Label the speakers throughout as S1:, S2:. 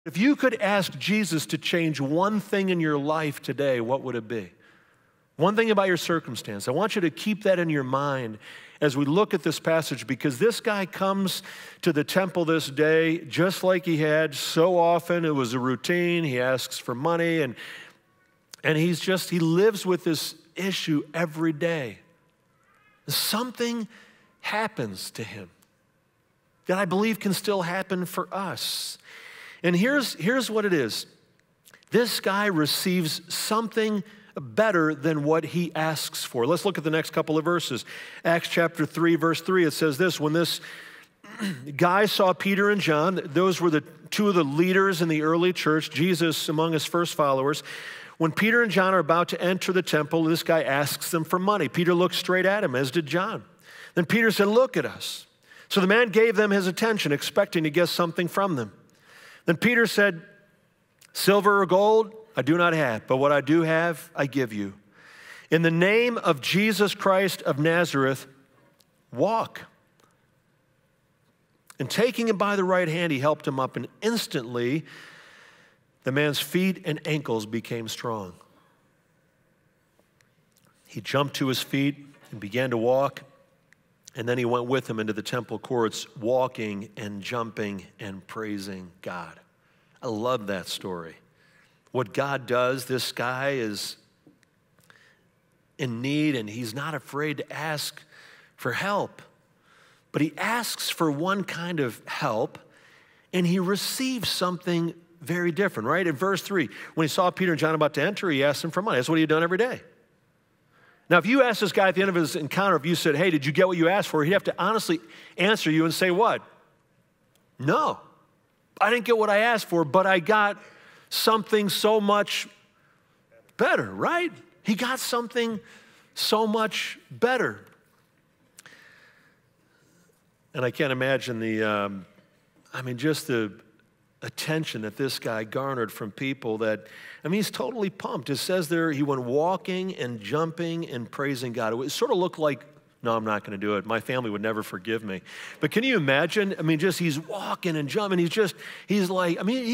S1: If you could ask Jesus to change one thing in your life today, what would it be? One thing about your circumstance. I want you to keep that in your mind as we look at this passage, because this guy comes to the temple this day just like he had so often. It was a routine. He asks for money, and he lives with this issue every day. Something happens to him that I believe can still happen for us. And here's what it is. This guy receives something better than what he asks for. Let's look at the next couple of verses. Acts chapter 3, verse 3, it says this: when this guy saw Peter and John, those were the two of the leaders in the early church, Jesus among his first followers. When Peter and John are about to enter the temple, this guy asks them for money. Peter looked straight at him, as did John. Then Peter said, "Look at us." So the man gave them his attention, expecting to get something from them. Then Peter said, "Silver or gold I do not have, but what I do have, I give you. In the name of Jesus Christ of Nazareth, walk." And taking him by the right hand, he helped him up, and instantly the man's feet and ankles became strong. He jumped to his feet and began to walk, and then he went with him into the temple courts, walking and jumping and praising God. I love that story. What God does, this guy is in need, and he's not afraid to ask for help. But he asks for one kind of help, and he receives something very different, right? In verse 3, when he saw Peter and John about to enter, he asked them for money. That's what he had done every day. Now, if you asked this guy at the end of his encounter, if you said, "Hey, did you get what you asked for?" he'd have to honestly answer you and say what? "No, I didn't get what I asked for, but I got something so much better," right? He got something so much better. And I can't imagine just the attention that this guy garnered from people he's totally pumped. It says there he went walking and jumping and praising God. It sort of looked like, no, I'm not going to do it. My family would never forgive me. But can you imagine? He's walking and jumping. He's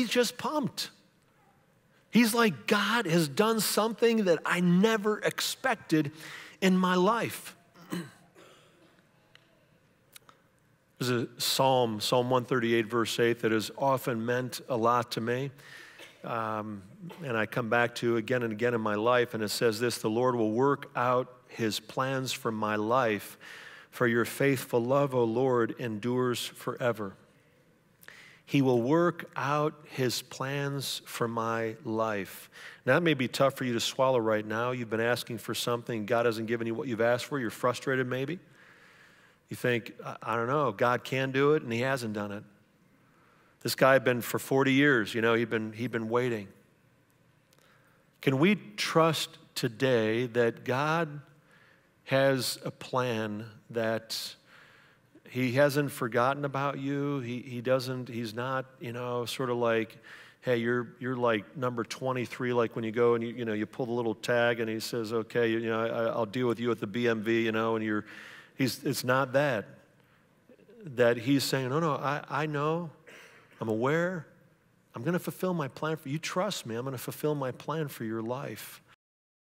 S1: just pumped. He's like, God has done something that I never expected in my life. There's a Psalm 138, verse 8, that has often meant a lot to me. And I come back to again and again in my life, and it says this: "The Lord will work out his plans for my life, for your faithful love, O Lord, endures forever." He will work out his plans for my life. Now, that may be tough for you to swallow right now. You've been asking for something. God hasn't given you what you've asked for. You're frustrated maybe. You think, I don't know, God can do it, and he hasn't done it. This guy had been for 40 years, he'd been waiting. Can we trust today that God has a plan, that he hasn't forgotten about you? He's not, sort of like, hey, you're like number 23, like when you go and you pull the little tag and he says, okay, I'll deal with you at the BMV, and it's not that he's saying, no, I know, I'm aware, I'm going to fulfill my plan for you. Trust me, I'm going to fulfill my plan for your life.